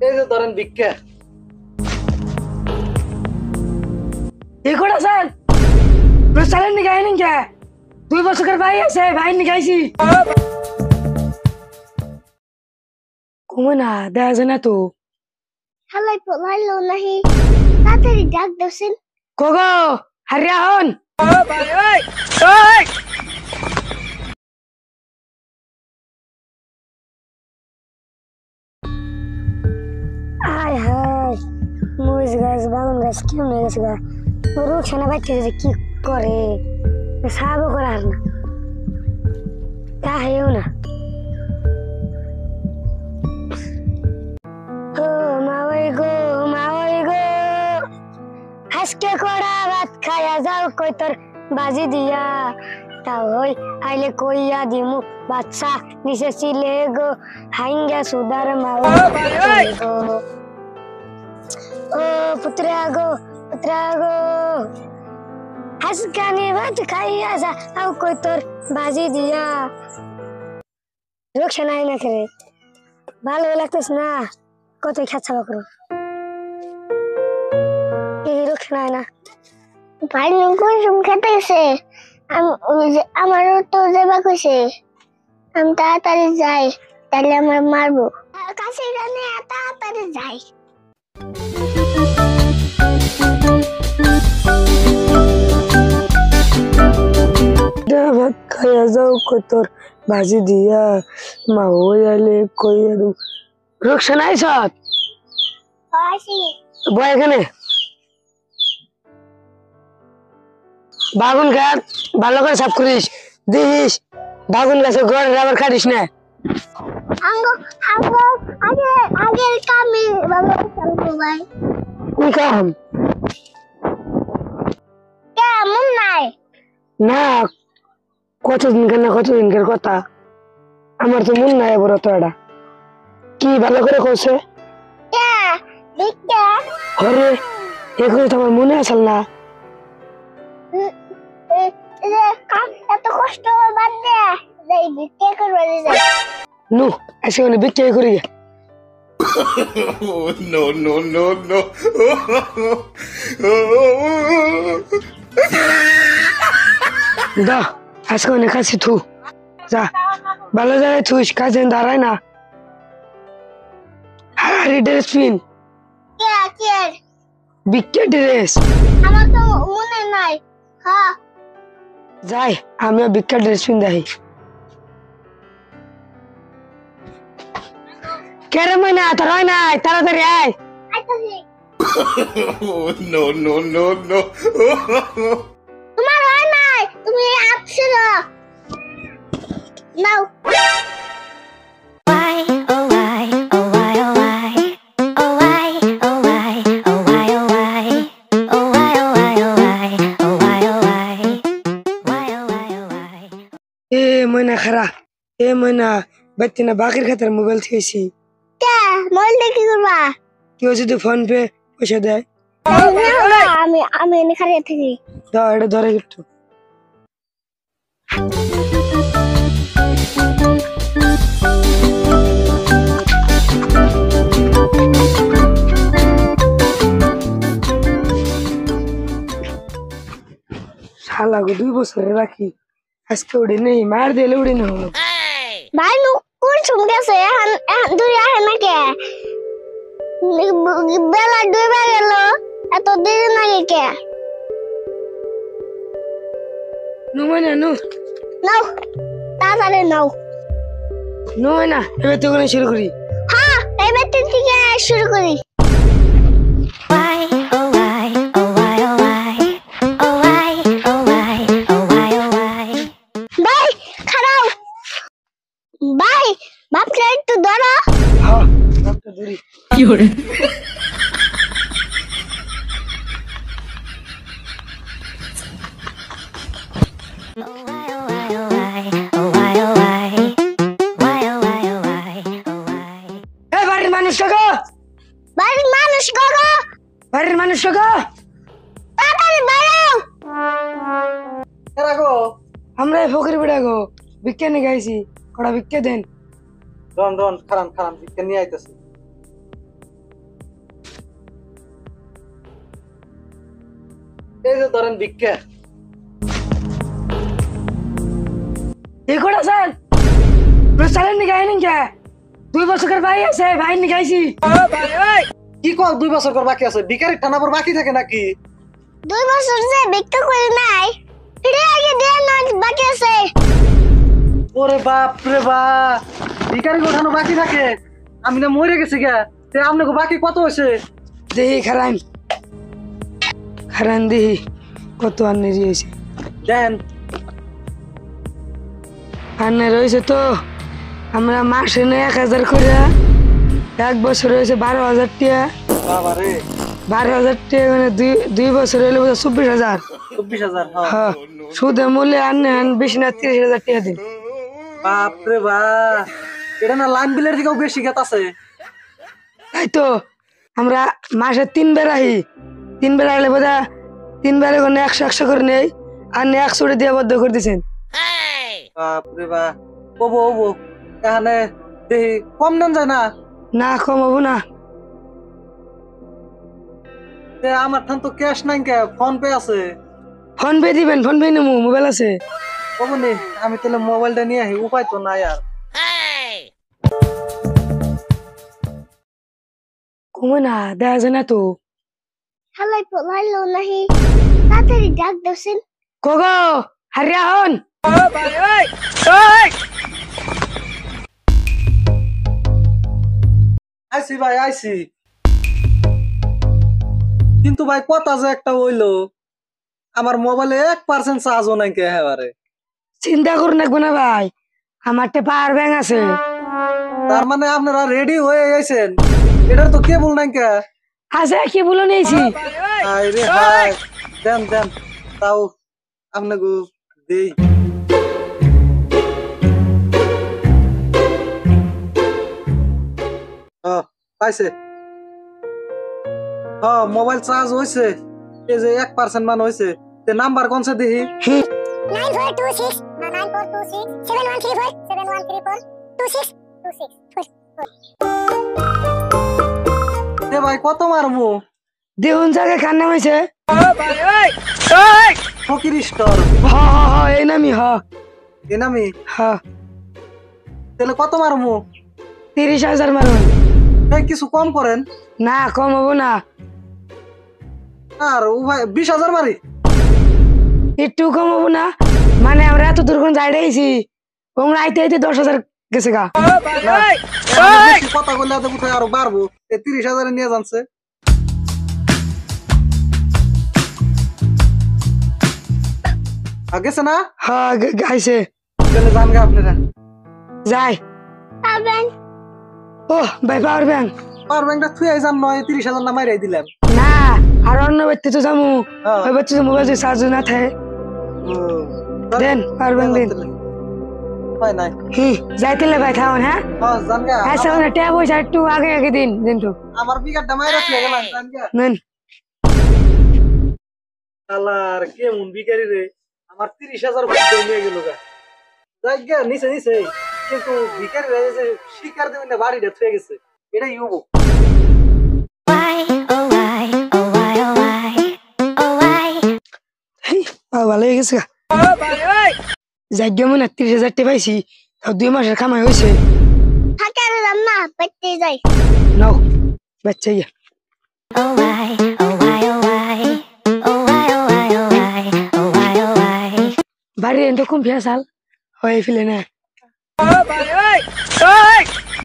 এই যে ধরেন ভিক্ষা। এই কোটা স্যার প্রচারের নিগাই নিন কে 2 বছরের ভাই আছে ভাই নিগাইছি কুমনা দেখা যায় না তো হালাই পলাইলো নাহি তাড়াতাড়ি ডাক দেছেন কোগো হারিয়া হন আয় হায় মরিচ গাছ বাগান গাছ কেমন হয়ে গেছে গা রুকসানা বাইতে যে কি করে সাবও করার না তাহেও না ও মাওই গো আজকে কড়া ভাত খায়া যাও কই তোর বাজি দিয়া তা হই আইলে কইয়া দিমু বাচ্চা নিচে চিলে গো হাইঙ্গা সুদার মাওই গো ও পুত্রা গো আজকানি ভাত খাইয়া যা আও কই তোর বাজি দিয়া রুকসানা আই না করে ভালো লাগতেছ না কত খাচ্ছা বাকরো এই রুকসানা আই না ভাই কোন সব খেতেছে আমারও তো যাবা কইছে আমি তাড়াতাড়ি যাই তাহলে আমার মারবো কাছে জানে তাড়াতাড়ি যাই ভাত খাইয়া যাও কই তোর বাজি দিয়া মা হই আইলে কইয়া দু রুকসানা আইছ আসি বয় এখানে বাগুন গাছ ভালো করে সাফ করিস দিস বাগুন গাছে ঘরে আবার কাটিস না আগে কামে বাবা চলবো ভাই কি কাম কেমন নাই না কতদিনকার কথা আমার তো মন নাই বড় তো এটা কি ভালো করে কইছে ভিক্ষা আরে এগুলো তো আমার মনে আসল না এত কষ্ট বাদ দে যাই ভিক্ষা করবে যাই নু আজকে মানে বিক্রি করি গে no. দা আজকে মানে কাছে থু যা ভালো জায়গায় থুস কাজে দাঁড়ায় না আরে ড্রেস পিন কে বিক্রি ড্রেস আমার তো মনে নাই হ্যাঁ যাই আমিও বিক্রি ড্রেস পিন দেই কেরে মনে তোর হয় নাই তাড়াতাড়ি আয় আইতাছি no. তোমার হয় নাই তুমি আসছো নাও ময়না খারা ময়না বাচ্চা বাকির খাতার মোবাইল থেকেছি কে মোবাইল দেখি করবা কেউ যদি ফোন পে পয়সা দেয় আমি এনে খালি থাকি দাও এটা ধরে একটু শালা গো 2 বছরের বাকি আজকে উড়ে নেই মার দিলে উড়ে না হলো ভাই নু কোন সুম গেছে দুই আহে না কে বেলা ডুবে গেল এত দেরি লাগে কে নু ময়না নু নাও তাড়াতাড়ি নাও ময়না এবার তো করে শুরু করি হ্যাঁ এবার থেকে শুরু করি ভাই খারাপ ভাই ভাবটা একটু ধরো হ্যাঁ ভাবটা ধরি কি করে বাড়ির মানুষ গো বাড়ির মানুষ গো বাড়ির মানুষ গো তাড়াতাড়ি বেরো কারা গো? আমরা ফকির বেড়া গো ভিক্ষা নিয়ে গাইছি কড়া ভিক্ষা দেন রন খারান ভিক্ষা নিয়ে আইতাছি এই যে ধরেন ভিক্ষা। এই কটা স্যার চালেন নি গাই কে 2 বছরের ভাই আছে ভাই নি গাইছি কি কল 2 বছর কর বাকি আছে? ভিখারি টানাপর বাকি থাকে নাকি? 2 বছর যে ভিক্ষা করে নাই এটা আগে দেন না বাকি আছে। ওরে বাপ রে বাপ, ভিখারি গোঠানো বাকি থাকে? আমি না মরে গেছি গা। তে আপনাকে বাকি কত হয়েছে? দেহি খারান দেহি কত আন্নে রয়েছে দেন। আন্নে রয়েছে তো আমরা মাসে 1000 করে 1 বছর হয়েছে 12,000 টাকা। বাবা রে, 12,000 টাকা মানে 2 বছর হলে 24,000। 24,000। হ্যাঁ সুদে মূল্যে আন্নে বেশি না 30,000 টাকা দিন। বাপ রে বাপ, এটা না লাইন বিলের দিকেও বেশি গেত আছে। তাই তো আমরা মাসে 3 বার আহি, 3 বার আইলে বোধা 3 বারে কোনো 100 করে নেই আর 100 দিয়ে বদ্ধ করে দিচ্ছেন। বাপ রে বাপ, ওবো এখানে দেখি কম নেন যায় না? না কম হবো না। তে আমার ঠান তো ক্যাশ নাই কে, ফোন পে আছে। ফোন পে দিবেন? ফোন পে নেবো, মোবাইল আছে। কবনি আমি তাহলে মোবাইলটা নিয়ে আহি, উপায় তো নাই আর। কমে না দেখা যায় না তো। হালাই পলাইলো নাহি তাড়াতাড়ি ডাক দেছেন। কগো হারিয়া হন আইসি ভাই আইসি, কিন্তু ভাই কথা যে একটা হইলো, আমার মোবাইলে 1% চার্জও নাই কে এবারে। চিন্তা করুন লাগবে না ভাই, আমার পাওয়ার ব্যাংক আছে। তার মানে আপনারা রেডি হয়ে গেছেন? এটার তো কেবল নাই কে। আছে কি বলে নিয়েছি। আরে ভাই দেন দেন, তাও আপনাকে দেই। পাইছে? মোবাইল চার্জ হয়েছে, এই যে 1% মান হয়েছে। তে নাম্বার কোনছে দেখি? 9426 9426 7134 7134 2626। তে ভাই কত মারমু? দেখুন জায়গায় কার নাম হয়েছে ফকির স্টোর। হ হ হ এই নামি হ এ নামি? হ। তাহলে কত মারমু? 30,000 মারুন। এই কিছু কম করেন। না কম হবো না। আর ও ভাই 20,000 মারি। একটু কম হবো না? মানে আমরা এত দূর কোন যাইছি ওমরা আইতে আইতে 10,000 গেছে গা। না, বেশি কথা বললে তো কোথায় আরো বাড়বো। 30,000 নিয়ে যাচ্ছে। গেছে না? হ্যাঁ গাইছে। তাহলে যান গা আপনারা। যাই। আবেন ও ভাই পাওয়ার ব্যাংক। পাওয়ার ব্যাংকটা থুয়ে যান নয়, 30,000 না মাইরাই দিলাম। না আর অন্য ব্যক্তি তো যাবো, হ্যাঁ। ওই ব্যক্তি মোবাইল যদি চার্জ না থাকে দেন পাওয়ার ব্যাংক দিন। হয় নাই। যাইতেলে ভাই খাওয়ান। হ্যাঁ যান গা। আচ্ছা মানে ট্যাব পয়সা একটু আগে আগে দিন কিন্তু। আমার বিঘাটা মাইরা ফেলে গেলাম, যান গা। নেন। শালার কেমন ভিখারি রে, আমার 30,000 নিয়ে গেল গা। যাই গা নিচে নিচে, কিন্তু ভিখারি রে যে শিকার দেবেন না বাড়িটা থুয়ে গেছে, এটাই হবো। ভালো হয়ে গেছে যাই মনে 30,000 টাকা পাইছি, 2 মাসের কামাই হয়েছে। থাকার রান্না পেতে যাই। নাও বাচ্চা গিয়া বাড়ি এত কম ফিয়া সাল হয়ে ফেলে না।